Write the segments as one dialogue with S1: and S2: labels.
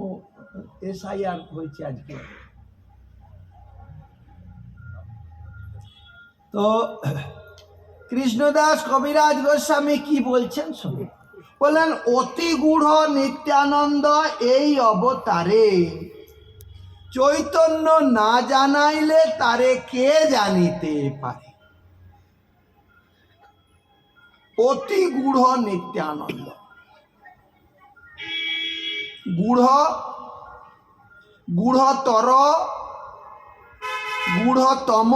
S1: ও SIR হয়েছে আজকে। তো কৃষ্ণদাস কবিরাজ গোস্বামী কি বলছেন শুনুন। বললেন অতি গূঢ় নিত্যানন্দ এই অবতারে চৈতন্য না জানাইলে তারে কে জানিতে পারে। অতি গূঢ় নিত্যানন্দ, গূঢ়, গূঢ়তর, গূঢ়তম,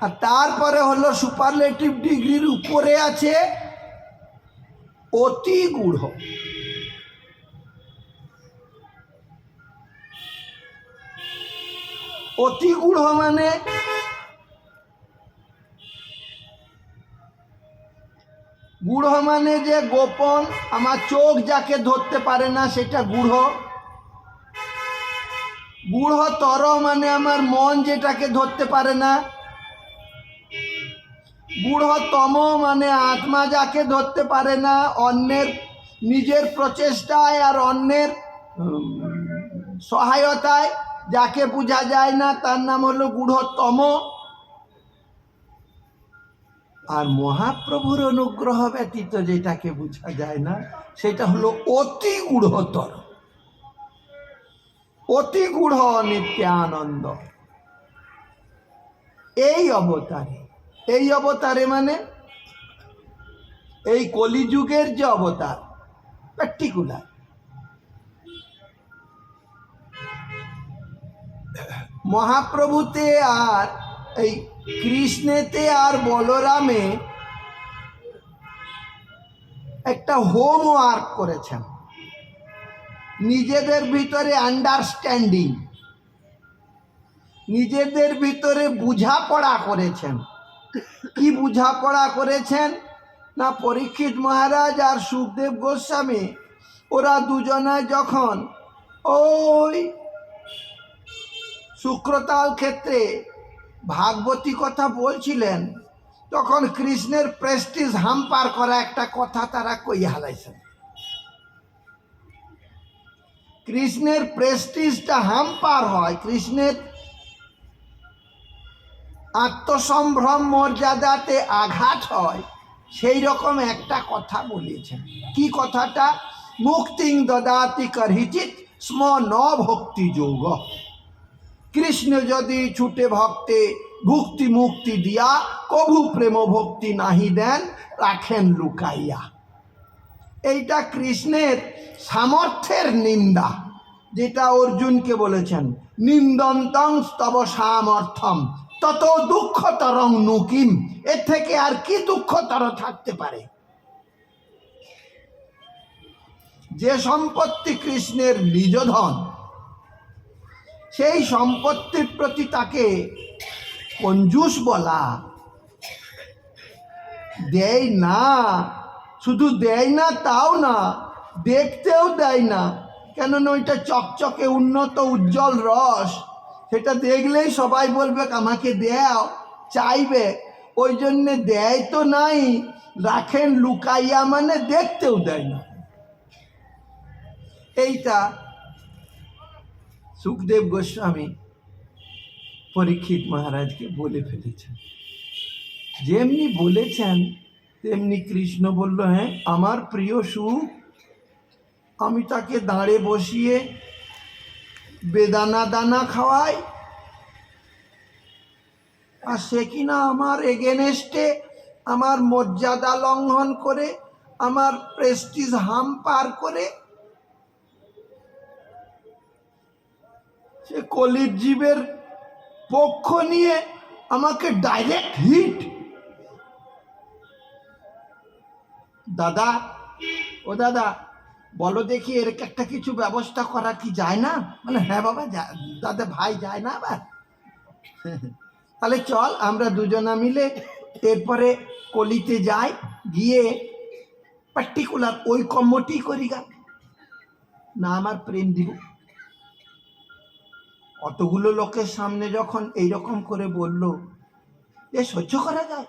S1: আর তারপরে হলো সুপারলেটিভ ডিগ্রির উপরে আছে অতি গূঢ়। অতি গূঢ় মানে গূঢ় মানে যে গোপন, আমার চোখ যাকে ধরতে পারে না সেটা গূঢ়। গূঢ়তর মানে আমার মন যেটাকে ধরতে পারে না। গূঢ়তম মানে আত্মা যাকে ধরতে পারে না, অন্যের নিজের প্রচেষ্টায় আর অন্যের সহায়তায় যাকে বোঝা যায় না তার নাম হলো গূঢ়তম। আর মহাপ্রভুর অনুগ্রহ ব্যতীত যেটাকে বোঝা যায় না সেটা হলো অতি গূঢ়তর। অতি গূঢ় নিত্যানন্দ এই অবতারে, এই অবতারে মানে এই কলিযুগের যে অবতার পার্টিকুলার, মহাপ্রভুতে আর এই কৃষ্ণেতে আর বলরামে একটা হোমওয়ার্ক করেছেন, নিজেদের ভিতরে আন্ডারস্ট্যান্ডিং, নিজেদের ভিতরে বোঝাপড়া করেছেন। কি বোঝাপড়া করেছেন না, পরীক্ষিত মহারাজ আর সুখদেব গোস্বামী ওরা দুজনায় যখন ওই শুক্রতাল ক্ষেত্রে ভাগবতী কথা বলছিলেন তখন কৃষ্ণের প্রেস্টিজ হাম্পার করা একটা কথা তারা কই হালাইছেন। কৃষ্ণের প্রেস্টিজটা হাম্পার হয়, কৃষ্ণের আত্মসম্ভ্রম মর্যাদাতে আঘাত হয়, সেই রকম একটা কথা বলেছেন। কি কথাটা? মুক্তিং দদাতি করহিচিত স্ম ন ভক্তি যোগ। কৃষ্ণ যদি ছুটে ভক্তে ভুক্তি মুক্তি দিয়া কভু প্রেম ভক্তি নাহি দেন রাখেন লুকাইয়া। এইটা কৃষ্ণের সামর্থ্যের নিন্দা, যেটা অর্জুনকে বলেছেন নিন্দন্তং স্তব সামর্থ্যম তত দুঃখতরং নুকিম। এর থেকে আর কি দুঃখতর থাকতে পারে? যে সম্পত্তি কৃষ্ণের নিজধন, সেই সম্পত্তির প্রতি তাকে কঞ্জুস বলা, দেয় না, শুধু দেয় না তাও না, দেখতেও দেয় না। কেননা ওইটা চকচকে উন্নত উজ্জ্বল রস, সেটা দেখলেই সবাই বলবে আমাকে দেও, চাইবে, ওই জন্যে দেয় তো নাই, রাখেন লুকাইয়া মানে দেখতেও দেয় না। এইটা সুখদেব গোস্বামী পরীক্ষিত মহারাজকে বলে ফেলেছেন। যেমনি বলেছেন তেমনি কৃষ্ণ বলল, হ্যাঁ আমার প্রিয় সুখ, আমি তাকে দাঁড়ে বসিয়ে বেদানা দানা খাওয়াই, আর সে কিনা আমার এগেনেস্টে আমার মর্যাদা লঙ্ঘন করে, আমার প্রেস্টিজ হাম্পার করে, সে কলির জীবের পক্ষ নিয়ে আমাকে ডাইরেক্ট হিট। দাদা, ও দাদা বলো দেখি এর একটা কিছু ব্যবস্থা করা কি যায় না? মানে হ্যাঁ বাবা, দাদা ভাই যায় না আবার? তাহলে চল আমরা দুজনা মিলে এরপরে কলিতে যাই, গিয়ে পার্টিকুলার ওই কর্মটি করি গা না, আমার প্রেম দিব। অতগুলো লোকের সামনে যখন এইরকম করে বলল, এ সহ্য করা যায়?